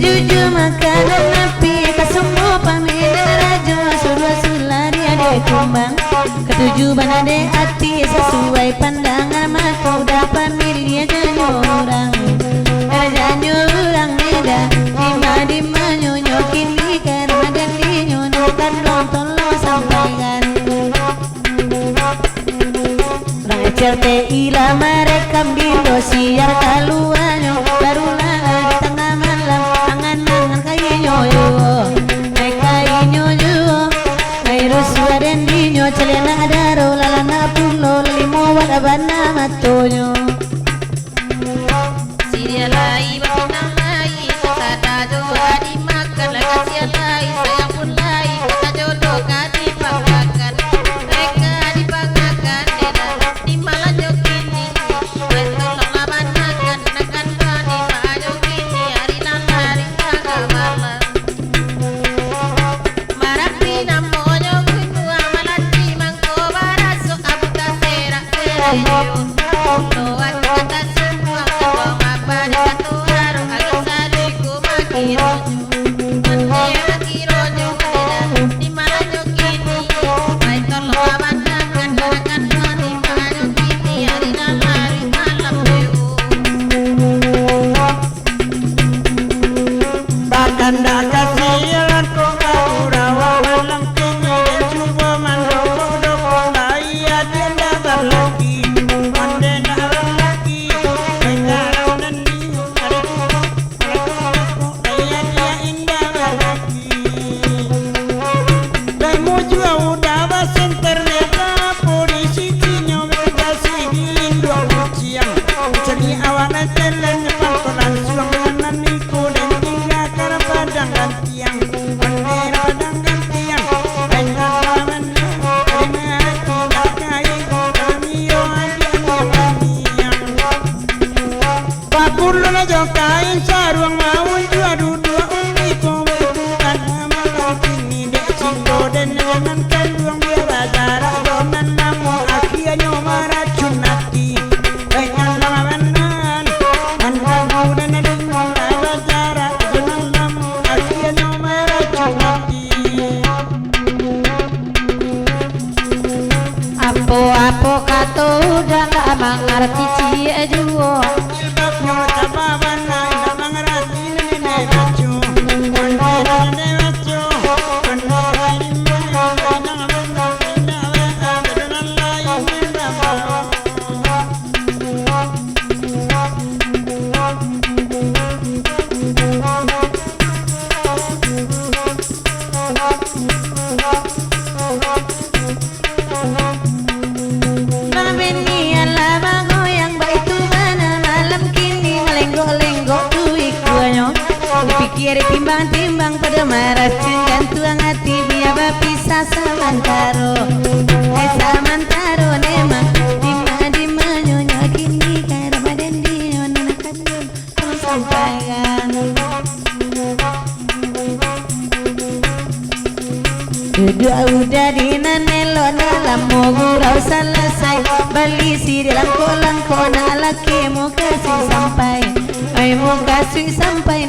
Jujur makanan napi kasumbu pamina rajo surwa sulari ade kumbang ketujuh banade hati sesuai pandangan mata dapat milih orang janyo orang neda di nyonyokin di karma dan di nyonyokan tolong sampaikan ranger te ila merekam di dosiar kaluanyo barulah di tengah malam angan-angan kayaknya yo kayaknya yo virus waden di nyo celena daro lalana pulo limo wada bana matonyo Sirialai bakunang lai kata doa dimakan lagi sialai sayang pun lai kata jodoh kadi panggakan mereka dipanggakan di malah jokini betul labanakan nakan kani pak jokini hari nan hari tangga malam marapi namonyo kunua malati mangko baraso abu kasera kerejo doa kata semua kebong apa dikatu haru agak saliku makirojo dunia makirojo di mana jokini baik tolong abanakan gerakan mani pak jokini hari dan hari malam deu bahkan dah kasihan kau rawa walang tinggi dan cuba mandoko doko daya dia datang lagi ande datang lagi sekarang nanti ada cukup daya dia indah lagi dan mujua udah basen ternyata polisi kinyo berkasi gilindo uciang jadi awana telan pantolan suang dengan niku dan tinggal karena padang gantiang bandera padang gantiang banyak lawan karena tidak kaya kami yo adian papurlo na jokain saruang maun dua dua uniko bukan malam kini dek cindo dan jangan kanduang dia bazara donan namu akhirnya meracun hati dengan lawanan anhamu dan dengan bazara donan namu akhirnya meracun hati Apo kato udah gak mengerti cie juo jilbabnya tababan indah mengerti nenek bacu nenek bacu bandara ini indah benar indah benar lain indah Bini ala goyang baik tu mana malam kini melenggok-lenggok duit kuanyo dipikir timbang-timbang pada marah jantung hati biar berpisah samantaro samantaro nema dima nyonya kini karena badan dia nanakan terus sampaikan udah dinanelo dalam gurau selesai bali si dalam kolang kona laki mau kasih sampai ai mau kasih sampai